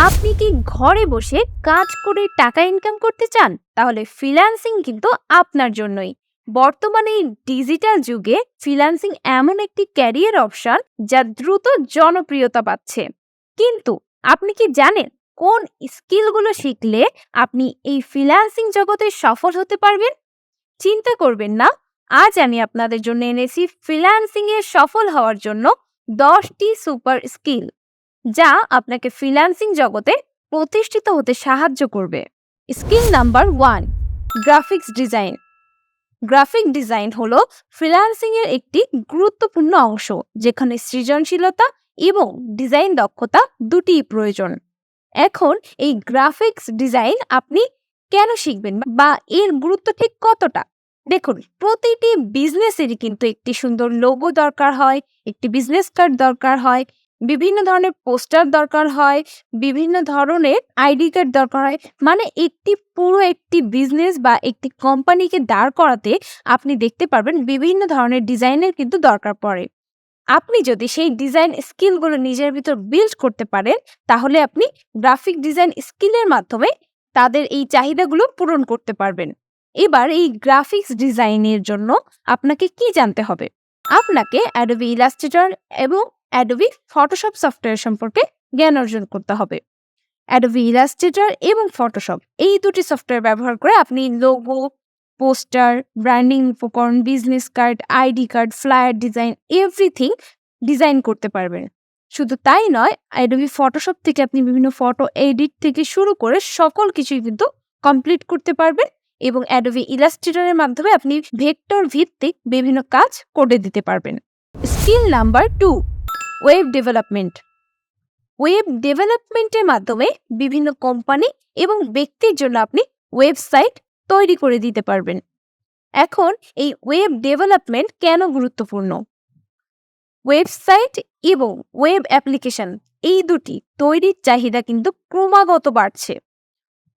আপনি কি ঘরে বসে কাজ করে টাকা ইনকাম করতে চান? তাহলে ফ্রিল্যান্সিং কিন্তু আপনার জন্যই। বর্তমানে এই ডিজিটাল যুগে ফ্রিল্যান্সিং এমন একটি ক্যারিয়ার অপশন যা দ্রুত জনপ্রিয়তা পাচ্ছে। কিন্তু আপনি কি জানেন কোন স্কিলগুলো শিখলে আপনি এই ফ্রিল্যান্সিং জগতে সফল হতে পারবেন? চিন্তা করবেন না, আজ আমি আপনাদের জন্য এনেছি ফ্রিল্যান্সিং এ সফল হওয়ার জন্য 10টি সুপার স্কিল, যা আপনাকে ফ্রিল্যান্সিং জগতে প্রতিষ্ঠিত হতে সাহায্য করবে। Skill number 1, graphics design. Graphic design হলো ফ্রিল্যান্সিং এর একটি গুরুত্বপূর্ণ অংশ, যেখানে সৃজনশীলতা এবং ডিজাইন দক্ষতা দুটিই প্রয়োজন। এখন এই গ্রাফিক্স ডিজাইন আপনি কেন শিখবেন বা এর গুরুত্ব ঠিক কতটা? দেখুন, প্রতিটি বিজনেসেরই কিন্তু একটি সুন্দর লোগো দরকার হয়, একটি বিজনেস কার্ড দরকার হয়, বিভিন্ন ধরনের পোস্টার দরকার হয়, বিভিন্ন ধরনের আইডি কার্ড দরকার হয়। মানে একটি বিজনেস বা একটি কোম্পানিকে দাঁড় করাতে আপনি দেখতে পারবেন বিভিন্ন ধরনের ডিজাইনের কিন্তু দরকার পড়ে। আপনি যদি সেই ডিজাইন স্কিলগুলো নিজের ভিতর বিল্ড করতে পারেন, তাহলে আপনি গ্রাফিক ডিজাইন স্কিলের মাধ্যমে তাদের এই চাহিদাগুলো পূরণ করতে পারবেন। এবার এই গ্রাফিক্স ডিজাইনের জন্য আপনাকে কি জানতে হবে? আপনাকে অ্যাডোবি ইলাস্ট্রেটর এবং অ্যাডোবি ফটোশপ সফটওয়্যার সম্পর্কে জ্ঞান অর্জন করতে হবে। অ্যাডোবি ইলাস্ট্রেটর এবং ফটোশপ এই দুটি সফটওয়্যার ব্যবহার করে আপনি লোগো, পোস্টার, ব্র্যান্ডিং উপকরণ, business card, ID card, flyer design, everything design করতে পারবেন। শুধু তাই নয়, অ্যাডোবি ফটোশপ থেকে আপনি বিভিন্ন ফটো এডিট থেকে শুরু করে সকল কিছুই কিন্তু কমপ্লিট করতে পারবেন, এবং অ্যাডোবি ইলাস্ট্রেটরের মাধ্যমে আপনি ভেক্টর ভিত্তিক বিভিন্ন কাজ করে দিতে পারবেন। Skill number 2, web development. Web ডেভেলপমেন্টের মাধ্যমে বিভিন্ন কোম্পানি এবং ব্যক্তির জন্য আপনি ওয়েবসাইট তৈরি করে দিতে পারবেন। এখন এই ওয়েব ডেভেলপমেন্ট কেন গুরুত্বপূর্ণ? ওয়েবসাইট এবং ওয়েব অ্যাপ্লিকেশন এই দুটি তৈরির চাহিদা কিন্তু ক্রমাগত বাড়ছে।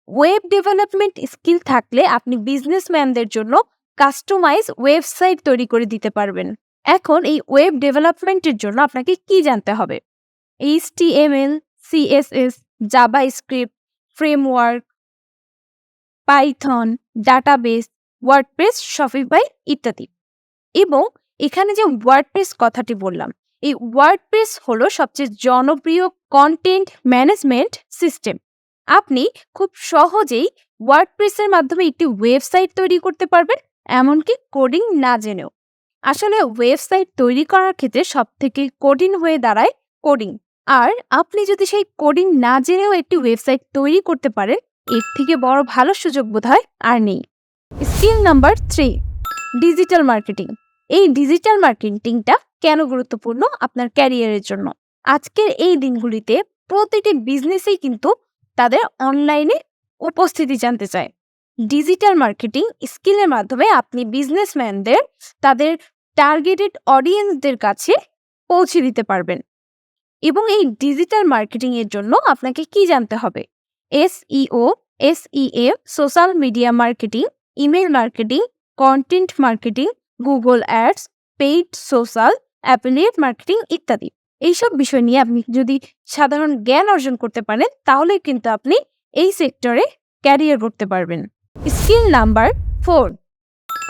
ওয়েব ডেভেলপমেন্ট স্কিল থাকলে আপনি বিজনেসম্যানদের জন্য কাস্টমাইজ ওয়েবসাইট তৈরি করে দিতে পারবেন। এখন এই ওয়েব ডেভেলপমেন্টের জন্য আপনাকে কি জানতে হবে? HTML, CSS, JavaScript, framework, Python, database, WordPress, Shopify ইত্যাদি। এবং এখানে যে ওয়ার্ডপ্রেস কথাটি বললাম, এই ওয়ার্ডপ্রেস হলো সবচেয়ে জনপ্রিয় কন্টেন্ট ম্যানেজমেন্ট সিস্টেম। আপনি খুব সহজেই ওয়ার্ডপ্রেসের মাধ্যমে একটি ওয়েবসাইট তৈরি করতে পারবেন, এমনকি কোডিং না জেনেও। আসলে ওয়েবসাইট তৈরি করার ক্ষেত্রে সবথেকে কঠিন হয়ে দাঁড়ায় কোডিং। আর আপনি যদি সেই কোডিং না জেনেও একটি ওয়েবসাইট তৈরি করতে পারেন, এর থেকে বড় ভালো সুযোগ বোধহয় আর নেই। Skill number 3, digital marketing. এই ডিজিটাল মার্কেটিংটা কেন গুরুত্বপূর্ণ আপনার ক্যারিয়ারের জন্য? আজকের এই দিনগুলিতে প্রতিটি বিজনেসেই কিন্তু তাদের অনলাইনে উপস্থিতি জানতে চায়। ডিজিটাল মার্কেটিং স্কিলের মাধ্যমে আপনি বিজনেসম্যানদের তাদের টার্গেটেড অডিয়েন্সদের কাছে পৌঁছে দিতে পারবেন। এবং এই ডিজিটাল মার্কেটিং এর জন্য আপনাকে কি জানতে হবে? SEO, SEM, social media marketing, email marketing, content marketing, Google ads, paid social, affiliate marketing ইত্যাদি। এইসব বিষয় নিয়ে আপনি যদি সাধারণ জ্ঞান অর্জন করতে পারেন, তাহলে কিন্তু আপনি এই সেক্টরে ক্যারিয়ার করতে পারবেন। Skill number 4,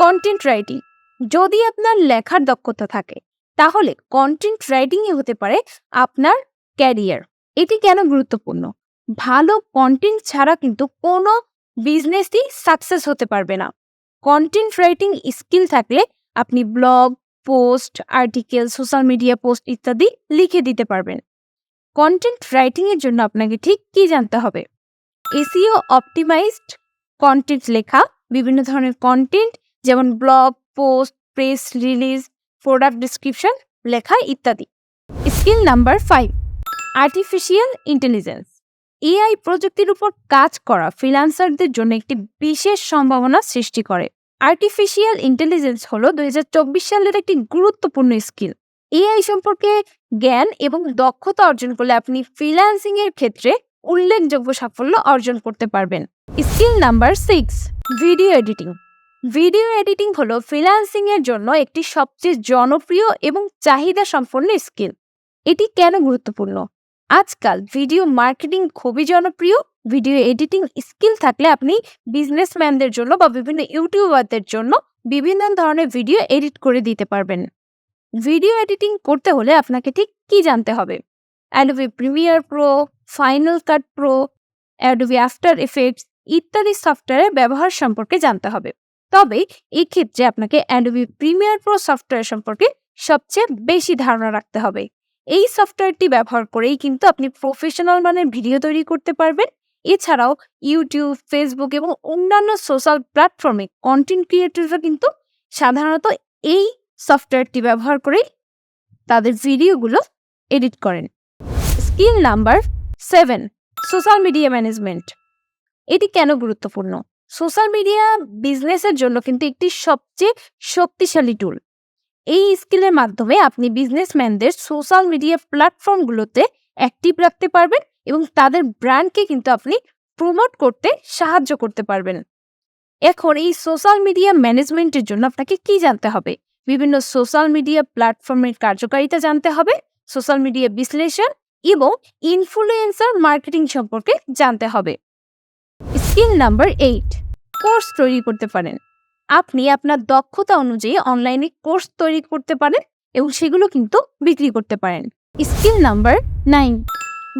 content writing. যদি আপনার লেখার দক্ষতা থাকে, তাহলে কন্টেন্ট রাইটিংয়ে হতে পারে আপনার ক্যারিয়ার। এটি কেন গুরুত্বপূর্ণ? ভালো কন্টেন্ট ছাড়া কিন্তু কোনো বিজনেসই সাকসেস হতে পারবে না। কন্টেন্ট রাইটিং স্কিল থাকলে আপনি blog, post, article, social media post ইত্যাদি লিখে দিতে পারবেন। কন্টেন্ট রাইটিং এর জন্য আপনাকে ঠিক কি জানতে হবে? SEO অপটিমাইজড কন্টেন্ট লেখা, বিভিন্ন ধরনের কন্টেন্ট যেমন blog, post, press release, product description লেখা ইত্যাদি। Skill number 5, artificial intelligence. AI প্রযুক্তির উপর কাজ করা ফ্রিল্যান্সারদের জন্য একটি বিশেষ সম্ভাবনা সৃষ্টি করে। আর্টিফিশিয়াল ইন্টেলিজেন্স হলো 2024 সালের একটি গুরুত্বপূর্ণ স্কিল। AI সম্পর্কে জ্ঞান এবং দক্ষতা অর্জন করলে আপনি ফ্রিল্যান্সিং এর ক্ষেত্রে উল্লেখযোগ্য সাফল্য অর্জন করতে পারবেন। Skill number 6, video editing. Video editing হলো ফ্রিল্যান্সিং এর জন্য একটি সবচেয়ে জনপ্রিয় এবং চাহিদা সম্পন্ন স্কিল। এটি কেন গুরুত্বপূর্ণ? আজকাল ভিডিও মার্কেটিং খুবই জনপ্রিয়। ভিডিও এডিটিং স্কিল থাকলে আপনি বিজনেসম্যানদের জন্য বা বিভিন্ন ইউটিউবারদের জন্য বিভিন্ন ধরনের ভিডিও এডিট করে দিতে পারবেন। ভিডিও এডিটিং করতে হলে আপনাকে ঠিক কি জানতে হবে? অ্যাডোবি প্রিমিয়ার প্রো, ফাইনাল কাট প্রো, অ্যাডোবি আফটার এফেক্টস ইত্যাদি সফটওয়্যারের ব্যবহার সম্পর্কে জানতে হবে। তবে এক্ষেত্রে আপনাকে অ্যাডোবি প্রিমিয়ার প্রো সফটওয়্যার সম্পর্কে সবচেয়ে বেশি ধারণা রাখতে হবে। এই সফটওয়্যারটি ব্যবহার করেই কিন্তু আপনি প্রফেশনাল মানের ভিডিও তৈরি করতে পারবেন। এছাড়াও ইউটিউব, ফেসবুক এবং অন্যান্য সোশ্যাল প্ল্যাটফর্মে কন্টেন্ট ক্রিয়েটররা কিন্তু সাধারণত এই সফটওয়্যারটি ব্যবহার করেই তাদের ভিডিওগুলো এডিট করেন। Skill number 7, social media management. এটি কেন গুরুত্বপূর্ণ? সোশ্যাল মিডিয়া বিজনেসের জন্য কিন্তু একটি সবচেয়ে শক্তিশালী টুল। এই স্কিলের মাধ্যমে আপনি বিজনেসম্যানদের সোশ্যাল মিডিয়া প্ল্যাটফর্মগুলোতে অ্যাক্টিভ রাখতে পারবেন এবং তাদের ব্র্যান্ডকে কিন্তু আপনি প্রমোট করতে সাহায্য করতে পারবেন। এখন এই সোশ্যাল মিডিয়া ম্যানেজমেন্টের জন্য আপনাকে কি জানতে হবে? বিভিন্ন সোশ্যাল মিডিয়া প্ল্যাটফর্মের কার্যকারিতা জানতে হবে, সোশ্যাল মিডিয়া বিশ্লেষণ এবং ইনফ্লুয়েন্সার মার্কেটিং সম্পর্কে জানতে হবে। স্কিল নাম্বার 8, কোর্স তৈরি করতে পারেন। আপনি আপনার দক্ষতা অনুযায়ী অনলাইনে কোর্স তৈরি করতে পারেন এবং সেগুলো কিন্তু বিক্রি করতে পারেন। Skill number 9,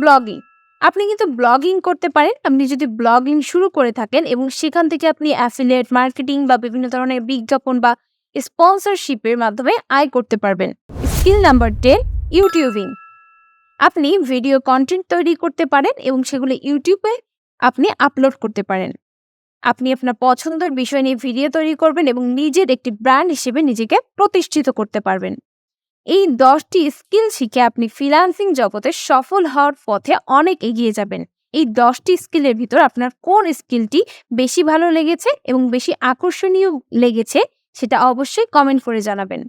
blogging. আপনি কিন্তু ব্লগিং করতে পারেন। আপনি যদি ব্লগিং শুরু করে থাকেন এবং সেখান থেকে আপনি অ্যাফিলিয়েট মার্কেটিং বা বিভিন্ন ধরনের বিজ্ঞাপন বা স্পন্সরশিপের মাধ্যমে আয় করতে পারবেন। Skill number 10, YouTubing. আপনি ভিডিও কন্টেন্ট তৈরি করতে পারেন এবং সেগুলো ইউটিউবে আপনি আপলোড করতে পারেন। আপনি আপনার পছন্দের বিষয় নিয়ে ভিডিও তৈরি করবেন এবং নিজের একটি ব্র্যান্ড হিসেবে নিজেকে প্রতিষ্ঠিত করতে পারবেন। এই 10টি স্কিল শিখে আপনি ফ্রিল্যান্সিং জগতে সফল হওয়ার পথে অনেক এগিয়ে যাবেন। এই 10টি স্কিলের ভিতর আপনার কোন স্কিলটি বেশি ভালো লেগেছে এবং বেশি আকর্ষণীয় লেগেছে সেটা অবশ্যই কমেন্ট করে জানাবেন।